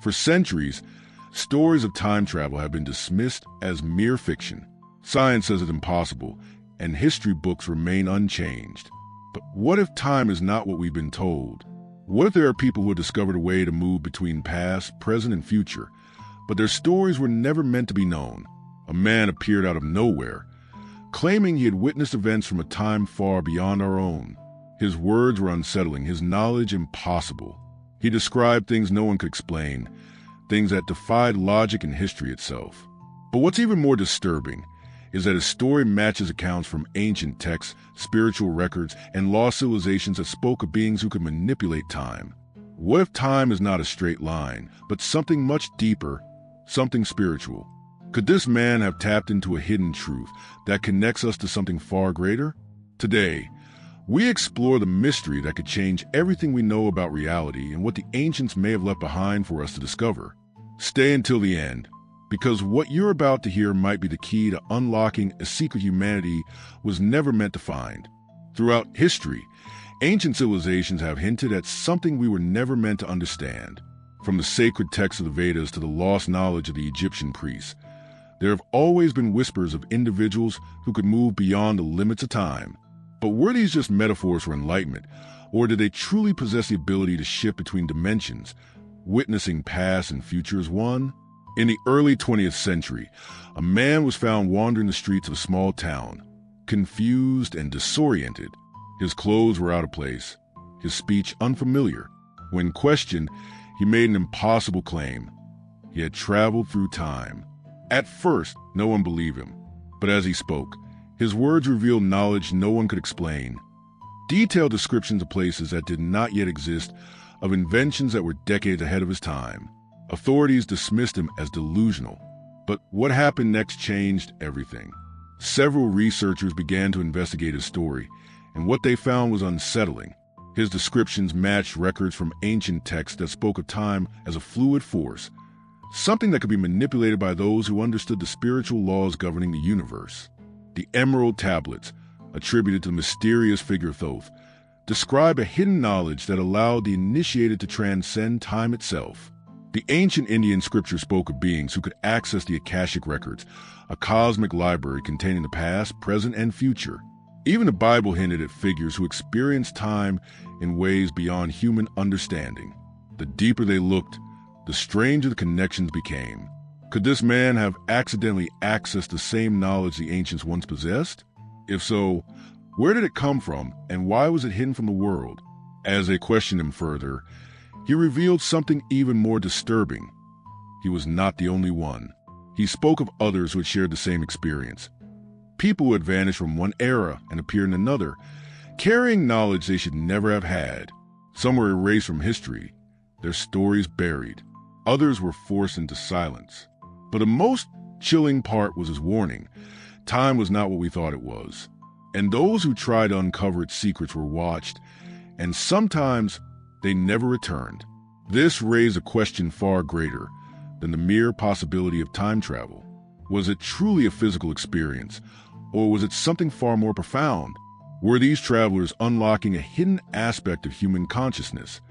For centuries, stories of time travel have been dismissed as mere fiction. Science says it's impossible, and history books remain unchanged. But what if time is not what we've been told? What if there are people who have discovered a way to move between past, present, and future, but their stories were never meant to be known? A man appeared out of nowhere, claiming he had witnessed events from a time far beyond our own. His words were unsettling, his knowledge impossible. He described things no one could explain, things that defied logic and history itself. But what's even more disturbing is that his story matches accounts from ancient texts, spiritual records, and lost civilizations that spoke of beings who could manipulate time. What if time is not a straight line, but something much deeper, something spiritual? Could this man have tapped into a hidden truth that connects us to something far greater? Today, we explore the mystery that could change everything we know about reality and what the ancients may have left behind for us to discover. Stay until the end, because what you're about to hear might be the key to unlocking a secret humanity was never meant to find. Throughout history, ancient civilizations have hinted at something we were never meant to understand. From the sacred texts of the Vedas to the lost knowledge of the Egyptian priests, there have always been whispers of individuals who could move beyond the limits of time. But were these just metaphors for enlightenment, or did they truly possess the ability to shift between dimensions, witnessing past and future as one? In the early 20th century, a man was found wandering the streets of a small town, confused and disoriented. His clothes were out of place, his speech unfamiliar. When questioned, he made an impossible claim. He had traveled through time. At first, no one believed him, but as he spoke, his words revealed knowledge no one could explain. Detailed descriptions of places that did not yet exist, of inventions that were decades ahead of his time. Authorities dismissed him as delusional. But what happened next changed everything. Several researchers began to investigate his story, and what they found was unsettling. His descriptions matched records from ancient texts that spoke of time as a fluid force, something that could be manipulated by those who understood the spiritual laws governing the universe. The Emerald Tablets, attributed to the mysterious figure Thoth, describe a hidden knowledge that allowed the initiated to transcend time itself. The ancient Indian scripture spoke of beings who could access the Akashic records, a cosmic library containing the past, present, and future. Even the Bible hinted at figures who experienced time in ways beyond human understanding. The deeper they looked, the stranger the connections became. Could this man have accidentally accessed the same knowledge the ancients once possessed? If so, where did it come from, and why was it hidden from the world? As they questioned him further, he revealed something even more disturbing. He was not the only one. He spoke of others who had shared the same experience. People who had vanished from one era and appeared in another, carrying knowledge they should never have had. Some were erased from history, their stories buried. Others were forced into silence. But the most chilling part was his warning. Time was not what we thought it was. And those who tried to uncover its secrets were watched, and sometimes they never returned. This raised a question far greater than the mere possibility of time travel. Was it truly a physical experience, or was it something far more profound? Were these travelers unlocking a hidden aspect of human consciousness,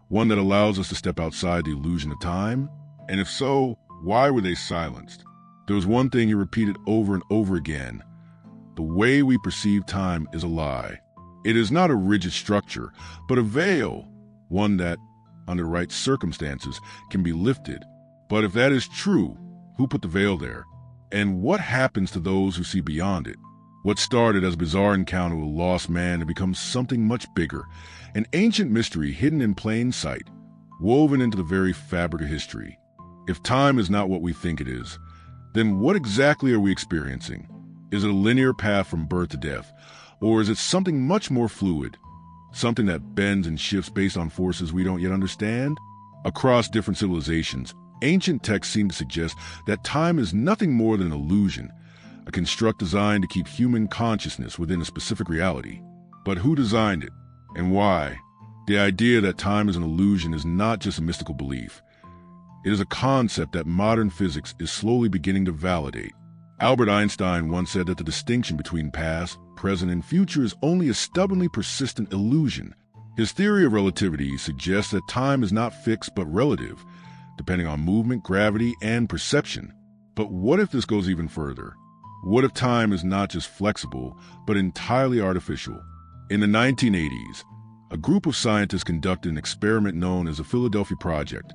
one that allows us to step outside the illusion of time? And if so, why were they silenced? There was one thing he repeated over and over again. The way we perceive time is a lie. It is not a rigid structure, but a veil, one that, under the right circumstances, can be lifted. But if that is true, who put the veil there? And what happens to those who see beyond it? What started as a bizarre encounter with a lost man had become something much bigger, an ancient mystery hidden in plain sight, woven into the very fabric of history. If time is not what we think it is, then what exactly are we experiencing? Is it a linear path from birth to death, or is it something much more fluid, something that bends and shifts based on forces we don't yet understand? Across different civilizations, ancient texts seem to suggest that time is nothing more than an illusion, a construct designed to keep human consciousness within a specific reality. But who designed it, and why? The idea that time is an illusion is not just a mystical belief. It is a concept that modern physics is slowly beginning to validate. Albert Einstein once said that the distinction between past, present, and future is only a stubbornly persistent illusion. His theory of relativity suggests that time is not fixed but relative, depending on movement, gravity, and perception. But what if this goes even further? What if time is not just flexible, but entirely artificial? In the 1980s, a group of scientists conducted an experiment known as the Philadelphia Project,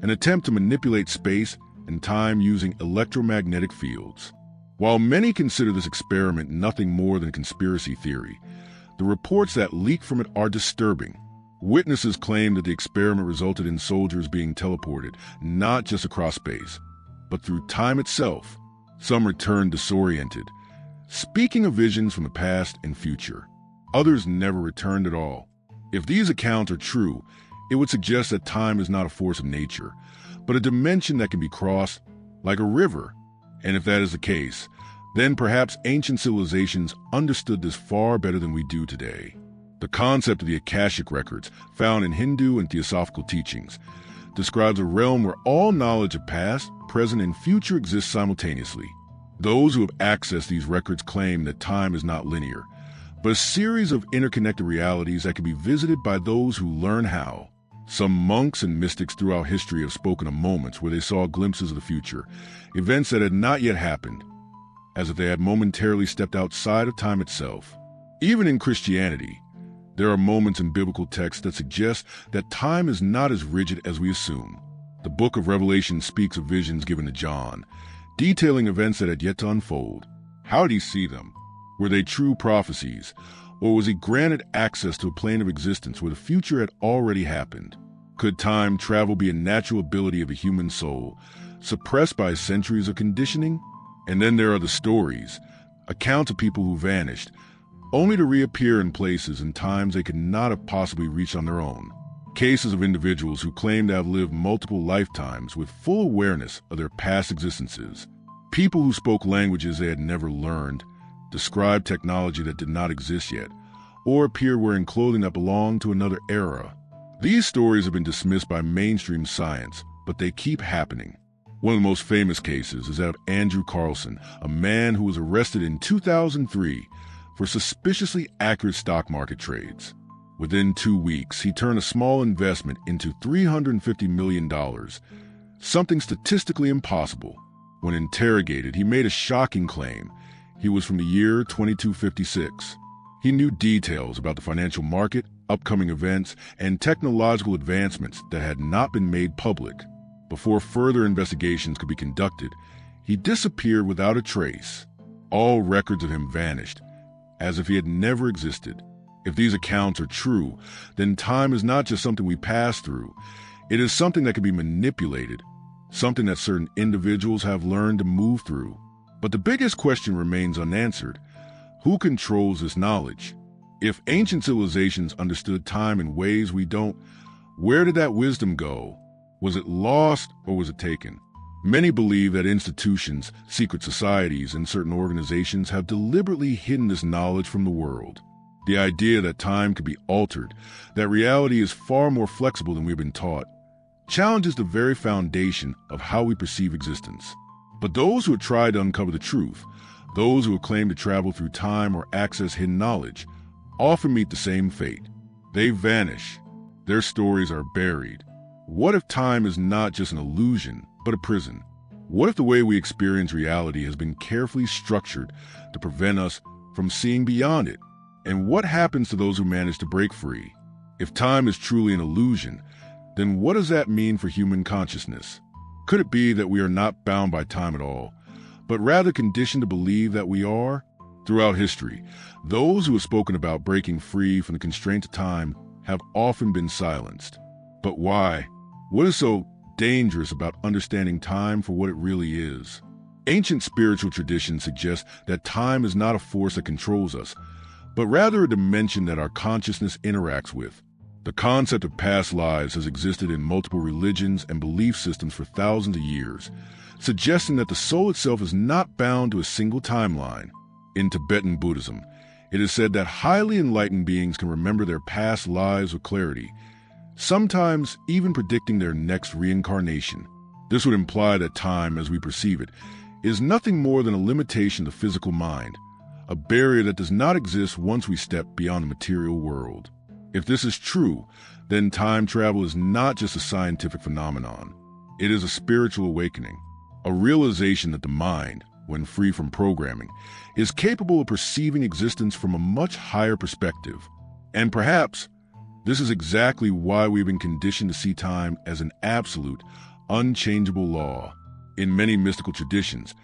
an attempt to manipulate space and time using electromagnetic fields. While many consider this experiment nothing more than conspiracy theory, the reports that leak from it are disturbing. Witnesses claim that the experiment resulted in soldiers being teleported, not just across space, but through time itself. Some returned disoriented, speaking of visions from the past and future. Others never returned at all. If these accounts are true, it would suggest that time is not a force of nature, but a dimension that can be crossed like a river. And if that is the case, then perhaps ancient civilizations understood this far better than we do today. The concept of the Akashic records, found in Hindu and theosophical teachings, describes a realm where all knowledge of past, present, and future exists simultaneously. Those who have accessed these records claim that time is not linear, but a series of interconnected realities that can be visited by those who learn how. Some monks and mystics throughout history have spoken of moments where they saw glimpses of the future, events that had not yet happened, as if they had momentarily stepped outside of time itself. Even in Christianity, there are moments in biblical texts that suggest that time is not as rigid as we assume. The book of Revelation speaks of visions given to John, detailing events that had yet to unfold. How did he see them? Were they true prophecies, or was he granted access to a plane of existence where the future had already happened? Could time travel be a natural ability of a human soul, suppressed by centuries of conditioning? And then there are the stories, accounts of people who vanished, only to reappear in places and times they could not have possibly reached on their own. Cases of individuals who claim to have lived multiple lifetimes with full awareness of their past existences. People who spoke languages they had never learned, described technology that did not exist yet, or appeared wearing clothing that belonged to another era. These stories have been dismissed by mainstream science, but they keep happening. One of the most famous cases is that of Andrew Carlson, a man who was arrested in 2003 for suspiciously accurate stock market trades. Within 2 weeks, he turned a small investment into $350 million, something statistically impossible. When interrogated, he made a shocking claim. He was from the year 2256. He knew details about the financial market, upcoming events, and technological advancements that had not been made public. Before further investigations could be conducted, he disappeared without a trace. All records of him vanished, as if he had never existed. If these accounts are true, then time is not just something we pass through. It is something that can be manipulated, something that certain individuals have learned to move through. But the biggest question remains unanswered. Who controls this knowledge? If ancient civilizations understood time in ways we don't, where did that wisdom go? Was it lost or was it taken? Many believe that institutions, secret societies, and certain organizations have deliberately hidden this knowledge from the world. The idea that time can be altered, that reality is far more flexible than we've been taught, challenges the very foundation of how we perceive existence. But those who have tried to uncover the truth, those who have claimed to travel through time or access hidden knowledge, often meet the same fate. They vanish. Their stories are buried. What if time is not just an illusion, but a prison? What if the way we experience reality has been carefully structured to prevent us from seeing beyond it? And what happens to those who manage to break free? If time is truly an illusion, then what does that mean for human consciousness? Could it be that we are not bound by time at all, but rather conditioned to believe that we are? Throughout history, those who have spoken about breaking free from the constraints of time have often been silenced. But why? What is so dangerous about understanding time for what it really is? Ancient spiritual traditions suggest that time is not a force that controls us, but rather a dimension that our consciousness interacts with. The concept of past lives has existed in multiple religions and belief systems for thousands of years, suggesting that the soul itself is not bound to a single timeline. In Tibetan Buddhism, it is said that highly enlightened beings can remember their past lives with clarity, sometimes even predicting their next reincarnation. This would imply that time, as we perceive it, is nothing more than a limitation of the physical mind, a barrier that does not exist once we step beyond the material world. If this is true, then time travel is not just a scientific phenomenon. It is a spiritual awakening, a realization that the mind, when free from programming, is capable of perceiving existence from a much higher perspective. And perhaps this is exactly why we've been conditioned to see time as an absolute, unchangeable law. In many mystical traditions,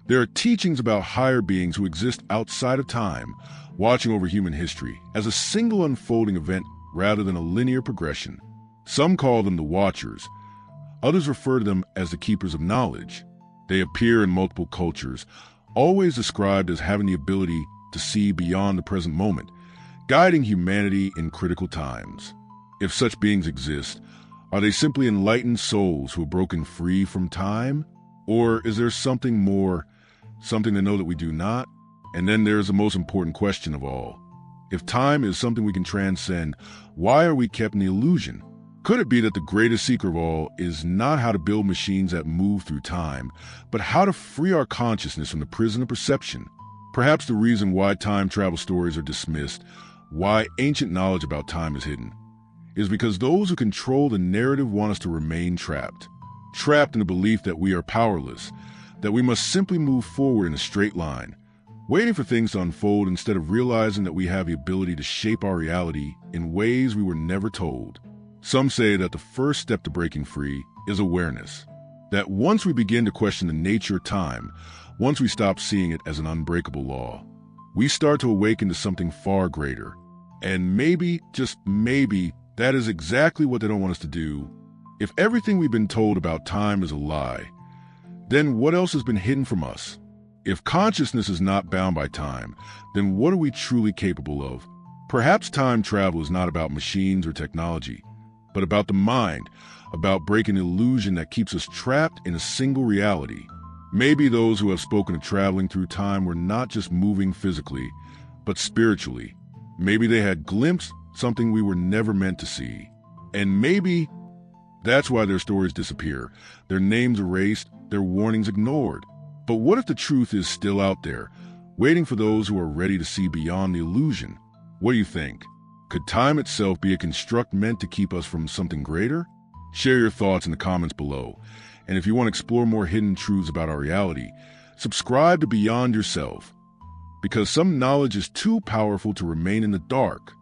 there are teachings about higher beings who exist outside of time, watching over human history as a single unfolding event rather than a linear progression. Some call them the Watchers. Others refer to them as the Keepers of Knowledge. They appear in multiple cultures, always described as having the ability to see beyond the present moment, guiding humanity in critical times. If such beings exist, are they simply enlightened souls who have broken free from time? Or is there something more, something to know that we do not? And then there's the most important question of all. If time is something we can transcend, why are we kept in the illusion? Could it be that the greatest secret of all is not how to build machines that move through time, but how to free our consciousness from the prison of perception? Perhaps the reason why time travel stories are dismissed, why ancient knowledge about time is hidden, is because those who control the narrative want us to remain trapped in the belief that we are powerless, that we must simply move forward in a straight line, waiting for things to unfold instead of realizing that we have the ability to shape our reality in ways we were never told. Some say that the first step to breaking free is awareness, that once we begin to question the nature of time, once we stop seeing it as an unbreakable law, we start to awaken to something far greater. And maybe, just maybe, that is exactly what they don't want us to do. If everything we've been told about time is a lie, then what else has been hidden from us? If consciousness is not bound by time, then what are we truly capable of? Perhaps time travel is not about machines or technology, but about the mind, about breaking the illusion that keeps us trapped in a single reality. Maybe those who have spoken of traveling through time were not just moving physically, but spiritually. Maybe they had glimpsed something we were never meant to see. And maybe that's why their stories disappear, their names erased, their warnings ignored. But what if the truth is still out there, waiting for those who are ready to see beyond the illusion? What do you think? Could time itself be a construct meant to keep us from something greater? Share your thoughts in the comments below. And if you want to explore more hidden truths about our reality, subscribe to Beyond Yourself, because some knowledge is too powerful to remain in the dark.